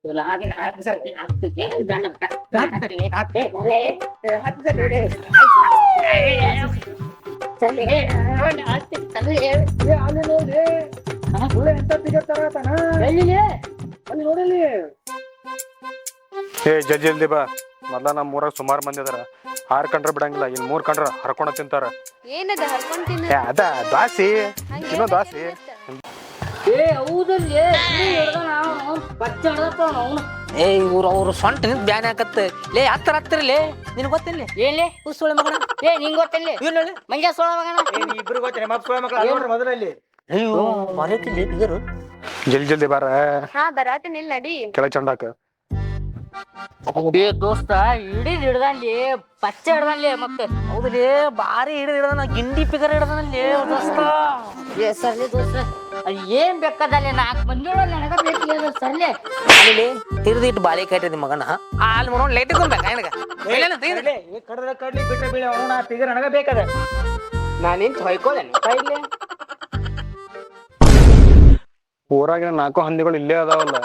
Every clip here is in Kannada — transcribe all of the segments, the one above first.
ಏ ಜಲ್ದಿ ಬಾ. ಮೊದ್ಲ ನಮ್ ಊರಾಗ ಸುಮಾರು ಮಂದಿ ಅದಾರ. 6 ಕಂಡ್ರ ಬಿಡಂಗಿಲ್ಲ, ಇನ್ 3 ಕಂಡ್ರ ಹರ್ಕೊಂಡ ತಿಂತಾರ. ಏನದ ಹರ್ಕೊಂಡ್ ತಿನ್ನ? ಅದ ದ್ವಾಸಿ, ಇನ್ನೋ ದ್ವಾಸಿ. ಏ ಅವ್ರು ಸೊಂಟ ನಿಂತ ಬ್ಯಾನ್ ಹಾಕತ್ತ. ಲೇ ಹತ್ತಿರಲೇ ನಿನ್ ಗೊತ್ತಿಲ್ಲ ಏನ್ಲೇ ಸೋಳ ಮಗನ? ಏ ನಿಂಗ್ ಗೊತ್ತಿಲ್ಲ ಮಂಗ್ಯ ಸೋಳ ಮಗನ? ಇಬ್ರು ಗೊತ್ತಿಲ್ಲ ಮತ್ ಸೋಳ ಮಕ್ಕಳು ಮೊದಲಲ್ಲಿ. ಅಯ್ಯೋ ಮರೈತಿ ಬಿಗರು. ಜಲ್ದಿ ಬಾರ. ಹಾ ಬರಾತೀನಿ ಇಲ್ಲ ನಡಿ. ಕೆಳ ಚಂಡಾಕ ದೋಸ್ತ ಹಿಡಿದ್ ಹಿಡ್ದಲ್ಲಿ ಪಚ್ಚೆ ಹಿಡ್ದಲ್ಲಿ ಮತ್ತೆ ಹೌದಲ್ಲಿ ಬಾರಿ ಹಿಡ್ದಾನ ಗಿಂಡಿ ಪಿಗರ್ ಹಿಡ್ದಲ್ಲಿ ದೋಸ್ತ. ಸರ್ಲಿ ದೋಸ್ತ ಅದು ಏನ್ ಬೇಕಾದಲ್ಲಿ 4 ಮಂದಿ ನನಗ ಬೇಕು ಸರ್ಲಿ ಅಲ್ಲಿ ತಿರ್ದಿಟ್ಟು ಬಾಳಿ ಕಟ್ಟಿದ ಮಗನ ಅಲ್ಲಿ ನೋಡ್ ಲೈಟ್ ಇಟ್ಕೊಂಡ್ಬೇಕ ಕಡದ ಕಡ್ಲಿ ಬಿಟ್ಟ ಬೀಳ ಪಿಗರ್ ನನಗ ಬೇಕದ. ನಾನೇನ್ ಹೊಯ್ಕೋದೇನೆ ಕೈಲಿ. ಊರಾಗಿನ 4 ಹಂದಿಗಳು ಇಲ್ಲೇ ಅದಾವಲ್ಲ.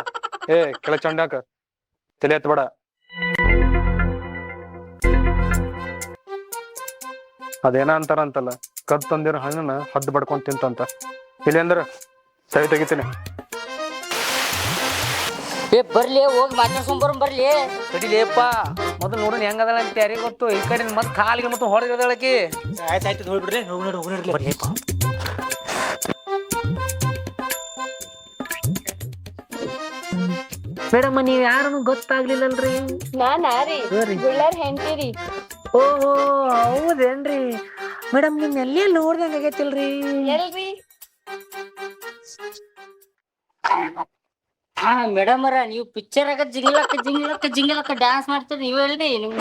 ಏ ಕೆಳ ಚಂಡಾಕ ತಲೆ ಎತ್ತಬೇಡ. ಅದೇನ ಅಂತಾರಂತಲ್ಲ, ಕದ್ ತಂದಿರೋ ಹಣ್ಣನ ಹದ್ದು ಬಡ್ಕೊಂಡ್ ತಿಂತಂತ. ಇಲ್ಲಿ ಅಂದ್ರ ಸರಿ ತೆಗಿತೀನಿ. ಏ ಬರ್ಲಿ ಹೋಗಿ ಮಾತಾಡ್ಸ್ಕೊಂಡ್ ಬರ್ಲಿ ಕಡಿಲೇಪ್ಪ. ಮೊದಲು ನೋಡೋಣ ಹೆಂಗದಳ ಅಂತ ಯಾರಿಗೆ ಗೊತ್ತು. ಈ ಕಡೆ ಮತ್ತೆ ಕಾಲಿಗೆ ಮತ್ತೆ ಹೊರಗಿದಳಕಿ. ಆಯ್ತಾಯ್ತು ಹೋಗ್ಬಿಡ್ರಿ ಹೋಗ್ಬಿಡ್ರಿ. ಮೇಡಮ್ ನೀವ್ ಯಾರನ್ನು ಗೊತ್ತಾಗ್ಲಿಲ್ಲಲ್ರಿ? ನಾನಾರಿ ಗುಳ್ಳರ್ ಹೆಂಡ್ತಿರಿ. ಓಹೋ ಹೌದೇನ್ರಿ ಮೇಡಮ್ ನಿಮ್ ಎಲ್ಲೇ ನೋಡ್ದಂಗ ಆಗೈತಿಲ್ರಿ? ಎಲ್ರಿ? ಹಾ ಮೇಡಮ್ ಅರ ನೀವು ಪಿಕ್ಚರ್ ಆಗ ಜಿಂಗಿಲಕ್ಕ ಡ್ಯಾನ್ಸ್ ಮಾಡ್ತೀರಿ ನೀವ್ ಹೇಳ್ರಿ ನಿಮ್.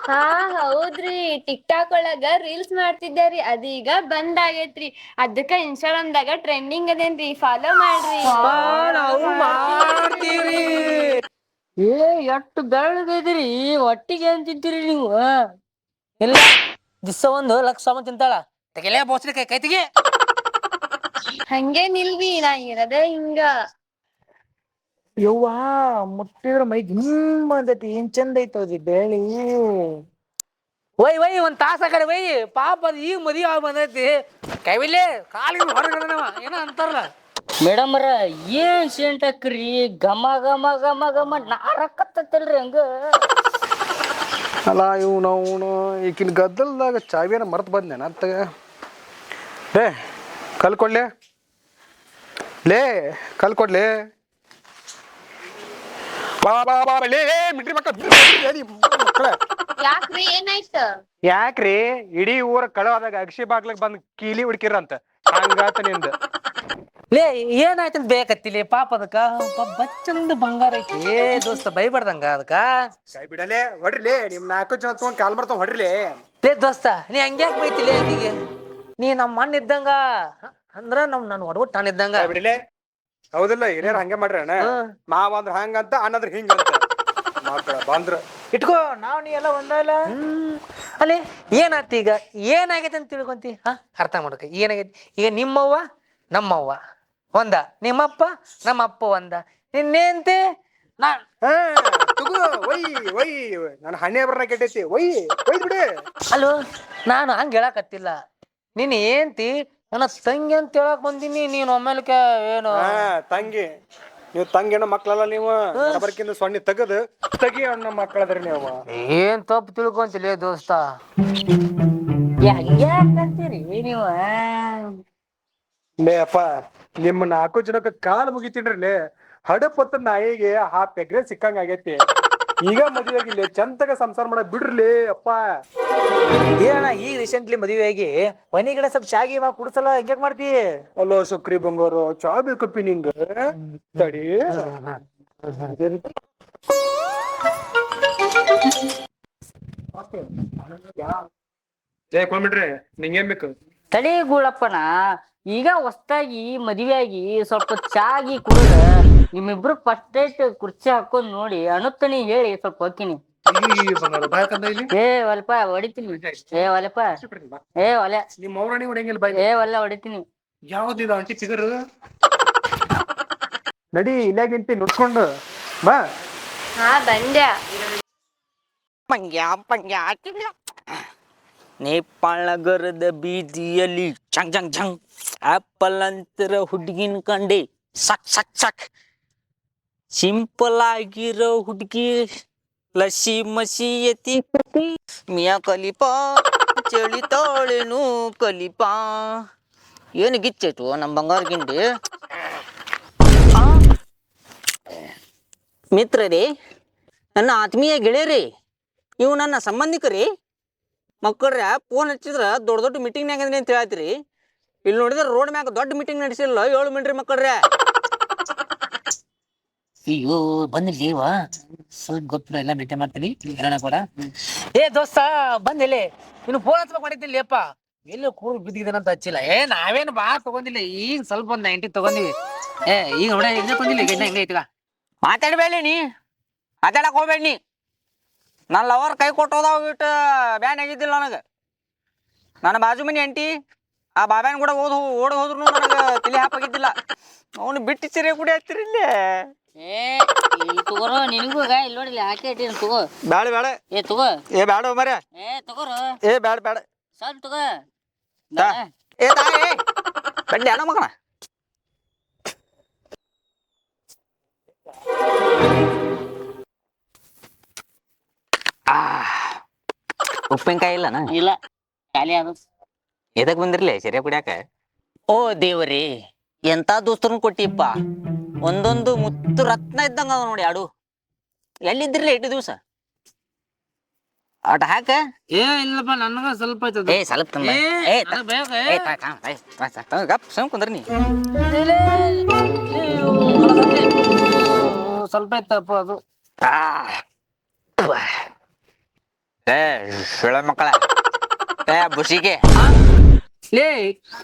ಹಾ ಹೌದ್ರಿ, ಟಿಕ್ ಟಾಕ್ ಒಳಗ ರೀಲ್ಸ್ ಮಾಡ್ತಿದ್ದೇರಿ. ಅದೀಗ ಬಂದ್ ಆಗೇತ್ರಿ. ಅದಕ್ಕ ಇನ್ಸ್ಟಾಗ್ರಾಮ್ದಾಗ ಟ್ರೆಂಡಿಂಗ್ ಅದೇನ್ರಿ, ಫಾಲೋ ಮಾಡ್ರಿ. ಏ ಎಷ್ಟು ಬೆಳ್ಳಗೈದಿರಿ, ಒಟ್ಟಿಗೆ ಏನ್ ತಿಂತೀರಿ ನೀವು? ಇಲ್ಲ ದಿವ್ಸ 1 ಲಕ್ಷ ತಿಂತಾಳ. ತೆಗೆಲೇ ಬೋಸ್ರಿ ಕೈ ತೆಗಿ. ಹಂಗೇನಿಲ್ವಿ, ನಾ ಇರದೇ ಹಿಂಗ. ಯವ್ವಾ ಮುಟ್ಟಿದ್ರ ಮೈ ಜಿಮ್ ಅಂತೈತಿ. ಏನ್ ಚಂದ ಐತದಿ ಬೆಳಿ. ಒಯ್ ಒಂದ್ ತಾಸ ಆ ಕಡೆ ಒಯ್. ಪಾಪ ಅದ್ ಈಗ ಮದ್ವಿ ಆಗಿ ಬಂದೈತಿ. ಕೈವಿಲ್ಲೇ ಕಾಲಿನ ಹೊರಗಡನವ ಏನ ಅಂತಾರಲ್ಲ. ಮೇಡಮ್ ಅರ ಏನ್ ಸೆಂಟ್ ಹಾಕ್ರಿ, ಘಮ ಘಮ ಘಮ ಘಮ ನಾರಕತ್ತಲ್ರಿ ಹಂಗ. ಅಲ್ಲ ಇವ್ನು ಈಕಿನ ಗದ್ದಲ್ದಾಗ ಚಾವಿಯನ್ನ ಮರ್ತು ಬಂದೇನ ಅತ್ತಗ. ಲೇ ಕಲ್ ಕೊಡ್ಲೆ, ಲೇ ಕಲ್ ಕೊಡ್ಲೆ. ಬಾ ಲೇ ಮಿಟ್ರಿ ಮಕ್ಕಳ. ಯಾಕ್ರಿ ಏನಾಯ್ತ? ಯಾಕ್ರಿ ಇಡೀ ಊರ ಕಳವಾದಾಗ ಅಕ್ಷಿ ಬಾಗ್ಲಕ್ ಬಂದ್ ಕೀಲಿ ಹುಡ್ಕಿರಂತ ಹಂಗಾತ ನಿಂದ. ಲೇ ಏನಾಯ್ತಂತ ಬೇಕತ್ತಿಲಿ ಪಾಪ ಅದಕ್ಕ ಬಚ್ಚಂದ ಬಂಗಾರ ಐತಿ. ದೋಸ್ತ ಬೈಬಾರ್ದಂಗ ಅದಕ್ಕ. ಕೈ ಬಿಡಲೇ ಹೊಡ್ರಿಲೇ. ನಿಮ್ 4 ಜನ ತಗೊಂಡ್ ಕಾಲ್ ಮಾಡ್ತಾವ ಹೊಡ್ರಿಲೇ. ಲೇ ದೋಸ್ತ ನೀ ಹಂಗ್ಯಾಕ್ ಬೈತಿಲಿ ಆಕಿಗೆ? ನೀ ನಮ್ಮ ಮಣ್ಣ ಇದ್ದಂಗ ಅಂದ್ರ ನನ್ ಒಡಗುಟ್ ನಾನು ಇದ್ದಂಗ. ಬಿಡಲೇ ಹೌದಿಲ್ಲ, ಹಿರಿಯರ್ ಹಂಗೆ ಮಾಡ್ರಿ ಅಣ್ಣ. ಮಾವ ಅಂದ್ರ ಹಂಗಂತ ಅನ್ನದ್ರ ಹಿಂಗಂತ. ಮಕ್ಕಳ ಬಂದ್ರ ಇಟ್ಕೋ, ನಾವ್ ನೀ ಎಲ್ಲ ಒಂದಲ್ಲ. ಅಲ್ಲೇ ಏನಾಯ್ತು ಈಗ? ಏನಾಗೈತೆ ಅಂತ ತಿಳ್ಕೊಂತಿ? ಅರ್ಥ ಮಾಡ್ಕ ಏನಾಗೈತಿ ಈಗ. ನಿಮ್ಮವ್ವ ನಮ್ಮವ್ವ ಒಂದ, ನಿಮ್ಮಪ್ಪ ನಮ್ಮಪ್ಪ ಒಂದ, ನಿನ್ನೇಂತಿ ನನ್ನ ಹಣ್ಣೆ ಬರ್ನ ಕೆಟ್ಟೈತಿ. ಒಯ್ದ್ ಬಿಡಿ. ಅಲ್ಲೋ ನಾನು ಹಂಗ ಹೇಳಕತ್ತಿಲ್ಲ. ನೀನ್ ಏಂತಿ ನನ್ನ ತಂಗಿ ಅಂತ ಹೇಳಕ್ ಬಂದಿನಿ. ನೀನ್ ಒಮ್ಮೆಲ್ಕ ಏನು ತಂಗಿ? ನೀವು ತಂಗಿನ ಮಕ್ಳಲ್ಲ. ನೀವು ಬರ್ಕಿಂದ ಸೊನ್ನೆ ತೆಗಿ ಅಣ್ಣ ಮಕ್ಕಳದ್ರಿ ನೀವು. ಏನ್ ತಪ್ಪು ತಿಳ್ಕೊಂತಿಲ್ಲ ದೋಸ್ತ. ಹಂಗ್ಯಾಕಂತೀರಿ ನೀವು? ಲೇ ಅಪ್ಪ, ನಿಮ್ಮ 4 ಜನಕ್ಕ ಕಾಲ್ ಮುಗಿತೀನ್ರಿ. ಹಡಪತ್ತ ನಾಯಿಗೆ ಪೆಗ್ರೆ ಸಿಕ್ಕಂಗ ಆಗೈತಿ. ಈಗ ಮದುವೆ ಆಗಿಲ್ಲ, ಚಂತಗ ಸಂಸಾರ ಮಾಡಕ್ ಬಿಡ್ರಲಿ ಅಪ್ಪ. ಏನಣ್ಣ ಈಗ ರೀಸೆಂಟ್ಲಿ ಮದುವೆ ಆಗಿ ಮನಿಗಡೆ ಸ್ವಲ್ಪ ಚಾಗಿ ಕುಡ್ಸಲ್ಲ, ಹೆಂಗ್ಯಾಕ್ ಮಾಡ್ತಿ? ಅಲ್ಲೋ ಸುಕ್ರಿ ಬಂಗಾರ, ಚಾ ಬೇಕಪ್ಪಿ ನಿಂಗ? ತಡಿ. ಕೊಂಡ್ಬಿಡ್ರಿ, ನಿಂಗೇನ್ ಬೇಕು? ತಡಿ ಗೂಳಪ್ಪನ, ಈಗ ಹೊಸ್ತಾಗಿ ಮದ್ವೆ ಆಗಿ ಸ್ವಲ್ಪ ಚಾಗಿ ಕುಡಿದ ನಿಮ್ಮಿಬ್ರು ಫಸ್ಟ್ ಡೇಟ್ ಕುರ್ಚಿ ಹಾಕೊಂಡ್ ನೋಡಿ ಅನುತ್ತನಿ ಹೇಳಿ ಸ್ವಲ್ಪ ಹೋಗ್ತೀನಿ. ಏ ಒಲ್ಪ ಹೊಡಿತೀನಿ. ಏ ಒಲಪ ಏ ಒಲೆ ನಿಮ್ಮ ಅವ್ರಾಣಿ ಹೊಡೆಯಂಗಿಲ್ಲ ಬಾಯ್. ಏ ಒಲ್ಲ ಹೊಡಿತೀನಿ. ಯಾವ್ದಿದ ಅಂಟಿ ಫಿಗರ್? ನಡಿ ಇಲ್ಲಾಗಿಂತಿ ನುಡ್ಕೊಂಡು ಬಾ. ಹಾ ಬಂದ್ಯಾ. ಪಂಗ್ಯ ನೇಪಾಳಗರದ ಬೀದಿಯಲ್ಲಿ ಚಂಗ್ ಚಂಗ್ ಚಂಗ್ ಆಪಲ್ ಅಂತರ ಹುಡ್ಗಿನ ಕಂಡೆ ಸಕ್ ಸಕ್ ಸಕ್. ಸಿಂಪಲ್ ಆಗಿರೋ ಹುಡ್ಗಿ ಲಸಿ ಮಸಿ ಎತಿ ಮಿಯಾ ಕಲಿಪಾ ಚಳಿ ತಾಳೇನು ಕಲಿಪಾ. ಏನು ಗಿಚ್ಚೈತು ನಮ್ಮ ಬಂಗಾರ ಗಿಂಡಿ. ಮಿತ್ರರೇ, ನನ್ನ ಆತ್ಮೀಯ ಗೆಳೆಯರೇ, ಇವು ನನ್ನ ಸಂಬಂಧಿಕರೇ, ಮಕ್ಕಳ್ರೆ ಫೋನ್ ಹಚ್ಚಿದ್ರ ದೊಡ್ಡ ದೊಡ್ಡ ಮೀಟಿಂಗ್ನಾಗ ಅಂತ ಹೇಳ್ತೀರಿ. ಇಲ್ಲಿ ನೋಡಿದ್ರೆ ರೋಡ್ ಮ್ಯಾಗ ದೊಡ್ಡ ಮೀಟಿಂಗ್ ನಡೆಸಿಲ್ಲ 7 ಮಿನಿಟ್ರಿ ಮಕ್ಕಳ್ರೆ. ಅಯ್ಯೋ ಬಂದಿಲ್ಲ ಸ್ವಲ್ಪ ಗೊತ್ತಿಲ್ಲ, ಎಲ್ಲ ಭೇಟಿ ಮಾಡ್ತೀನಿ ಕೂಡ. ಏ ದೋಸ್ತ ಬಂದಿಲ್ಲ, ಇನ್ನು ಫೋನ್ ಹಚ್ಬೇಕು ಮಾಡಿದ್ದಿಲ್ಲ ಅಪ್ಪ. ಎಲ್ಲಿ ಕೂರು ಬಿದ್ದಿದ್ದಾನಂತ ಹಚ್ಚಿಲ್ಲ. ನಾವೇನು ಬಾ ತಗೊಂಡಿಲ್ಲ, ಈಗ ಸ್ವಲ್ಪ ಒಂದು 90 ತಗೊಂಡಿವಿ. ಈಗ ನೋಡ ಈಗ ತಗೊಂಡಿಲ್ಲ, ಈಗ ಹಿಂಗೆ ಐತಿಗ. ಮಾತಾಡ್ಬೇಡಿ ನೀ, ಮಾತಾಡಕ್ ಹೋಗ್ಬೇಡಿ ನೀ. ನನ್ನ ಲವರ್ ಕೈ ಕೊಟ್ಟೋದಾವ ಇಟ್ಟು ಬ್ಯಾನ್ ಆಗಿದ್ದಿಲ್ಲ ನನಗೆ. ನನ್ನ ಬಾಜು ಮನಿ ಅಂಟಿ ಆ ಬಾಬ್ಯಾನ್ ಕೂಡ ಓಡ್ ಹೋದ್ರು ನನಗೆ ತಲೆ ಹಾಪಾಗಿದ್ದಿಲ್ಲ. ಅವನು ಬಿಟ್ಟು ಸಿರೆ ಕುಡಿ ಹಚ್ಚಿರಿ ಇಲ್ಲೇ. ತಗೋರೋ ನಿನಗೂ ಇಲ್ಲಿ ನೋಡಿಲ್ಲ ಹಾಕಿ ಇಟ್ಟಿನ ತಗೋ. ಬ್ಯಾಡ ಬ್ಯಾಡ ಏ ತಗೋ. ಏ ಬ್ಯಾಡ ಮರ. ತಗೋರೋ. ಏ ಬ್ಯಾಡ ಬ್ಯಾಡ ಸ್ವಲ್ಪ ತಗೋ. ಏ ತಾಯಿ ಬಡ್ಡಿ ಅಣ್ಣ ಮಗನ. ಉಪ್ಪಿನಕಾಯಿ ಇಲ್ಲನ? ಇಲ್ಲ ಖಾಲಿ ಅದು. ಎದಕ್ ಬಂದಿರ್ಲಿ ಸರಿಯ ಕುಡಿಯಾಕ? ಓ ದೇವರೇ, ಎಂತ ದೋಸ್ತರನ್ ಕೊಟ್ಟಿಪ್ಪ. ಒಂದೊಂದು ಮುತ್ತು ರತ್ನ ಇದ್ದಂಗ ಅದ ನೋಡಿ. ಆಡು ಎಲ್ಲಿದ್ದಿರ್ಲಿ 8 ದಿವಸ ಆಟ ಹಾಕ. ಏ ಇಲ್ಲಪ್ಪ ನನಗ ಸ್ವಲ್ಪ ಏ ಸ್ವಲ್ಪ ತಂದ. ಗಪ್ ಸುಮ್ ಕುಂದ್ರ ನೀ. ಸ್ವಲ್ಪ ಇತ್ತಪ್ಪ ಅದು. ಸುಳ ಮಕ್ಕಳ ಬುಸಿಗೆ ಲೇ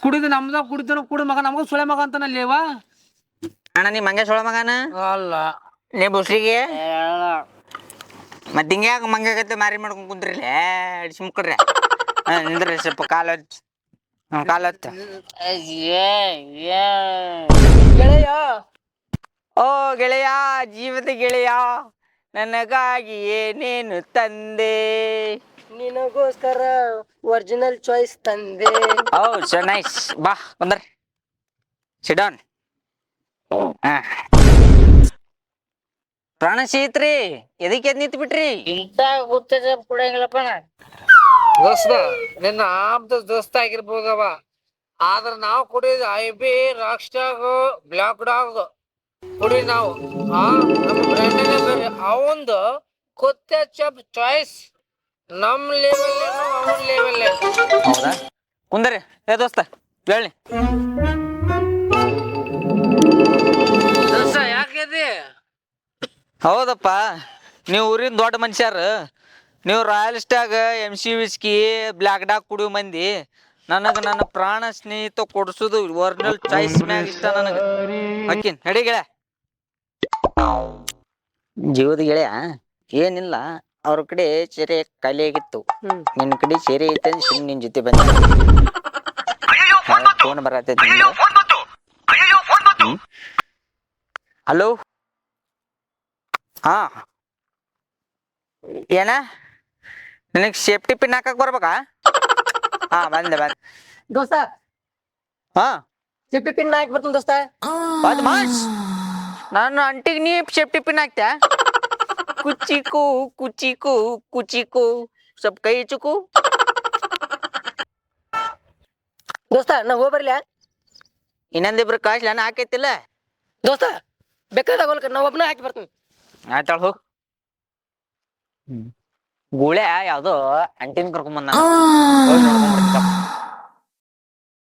ಕುಡಿದು ನಮ್ದಾಗ ಕುಡಿದ್ರು ಕುಡಿದ ಮಗ ನಮಗ ಸುಳೆ ಮಗ ಅಂತಾನಲ್ಲೇವಾ? ಅಣ್ಣ ನೀ ಮಂಗೆ ಸುಳ ಮಗನ ಅಲ್ಲ ನೀ ಬುಸಿಗೆ. ಮತ್ ಹಿಂಗ್ಯಾಗ ಮಂಗಗತ್ತೆ ಮಾರಿ ಮಾಡ್ಕೊಂಡ್ ಕುಂದ್ರಿಲ್ಲ ಅಡಿಸಿ ಮುಕ್ಕಡ್ರೆ. ನಿಂದ್ರಿ ಸ್ವಲ್ಪ ಕಾಲತ್ತ. ಗೆಳೆಯ ಓ ಗೆಳೆಯ, ಜೀವದ ಗೆಳೆಯ, ನನಗಾಗಿ ಏನೇನು ತಂದೆ? ನಿನಗೋಸ್ಕರ ಒರಿಜಿನಲ್ ಚಾಯ್ಸ್ ತಂದೆ. ಓ ಸೊ ನೈಸ್. ಬಾ ಬಂದ್ರಿ ಸಿಡಾನ್. ಪ್ರಾಣ ಶೀತ್ರಿ ಎದಕ್ಕೆ ಎದ್ ನಿಂತು ಬಿಟ್ರಿ? ಇಂತ ಗೊತ್ತದ ಕುಡಿಯಂಗಿಲ್ಲಪ್ಪ ನಾ. ದೋಸ್ತ ನಿನ್ನ ಆಮ್ದ ದೋಸ್ತ ಆಗಿರ್ಬೋದವ, ಆದ್ರ ನಾವು ಕುಡಿಯೋದು IB ರಾಕ್ ಸ್ಟಾಗ್ ಬ್ಲಾಕ್ ಡಾಗ್ ಕುಡಿ ನಾವು. ನಮ್ಮ ಬ್ರ್ಯಾಂಡನೇ ಬೇರೆ. ಅವಂದು ಕೊತ್ತೆ ಚಪ್ ಚಾಯ್ಸ್ ನಮ್ ಲೆವೆಲ್ ಅವನ್ ಲೆವೆಲ್. ಹೌದಾ? ಕುಂದರಿ ಏ ದೋಸ್ತ ಹೇಳಿ. ದೋಸ್ತ ಯಾಕೆ? ಹೌದಪ್ಪ, ನೀವು ಊರಿನ ದೊಡ್ಡ ಮನುಷ್ಯರ. ನೀವು Royal Stag MC whisky Black Dog ಕುಡಿಯೋ ಮಂದಿ. ನನಗೆ ನನ್ನ ಪ್ರಾಣ ಸ್ನೇಹಿತ ಕೊಡ್ಸೋದು ಒರಿಜಿನಲ್ ಚಾಯ್ಸ್ ಮ್ಯಾಗ ಇಷ್ಟ ನನಗೆ. ಅಕ್ಕಿನ್ ನಡಿ ಗೆಳೆಯ. ಜೀವದ ಗೆಳೆಯ ಏನಿಲ್ಲ, ಅವ್ರ ಕಡೆ ಸೆರೆ ಖಾಲಿ ಆಗಿತ್ತು. ನಿನ್ನ ಕಡೆ ಸೆರೆ ಐತೆ ಸುಮ್ಮನೆ ನಿನ್ ಜೊತೆ ಬಂದ. ಫೋನ್ ಬರತೈತಿ. ಹಲೋ, ಹಾ ಏನ ನಿನಗೆ ಸೇಫ್ಟಿ ಪಿನ್ ಹಾಕಕ್ ಬರ್ಬೇಕಾ? ಹಾ ಬಂದೆ ದೋಸ್ತ ಹಾ ಸೇಫ್ಟಿ ಪಿನ್ ಹಾಕಿ ಬರ್ತೀನಿ ದೋಸ್ತ. ನಾನು ಅಂಟಿಗೆ ನೀ ಸೇಫ್ಟಿ ಪಿನ್ ಹಾಕ್ತ್ಯಾ? ಕುಚಿಕು ಕುಚಿಕು ಕುಚಿಕು ಸ್ವಲ್ಪ ಕೈ ಚುಕು. ದೋಸ್ತ ನಾ ಹೋಗಿ ಬರ್ಲಿ? ಇನ್ನೊಂದಿಬ್ರು ಕಾಸ್ಲಿ ನಾನು ಹಾಕೈತಿಲ್ಲ. ದೋಸ್ತ ಬೇಕಾದಾಗ ನಾ ಒಬ್ಬನ ಹಾಕಿ ಬರ್ತೀನಿ. ಆಯ್ತಾಳ ಹೋಗ್. ಗೂಳೆ ಯಾವ್ದೋ ಅಂಟಿನ ಕರ್ಕೊಂಡ್ ಬಂದ.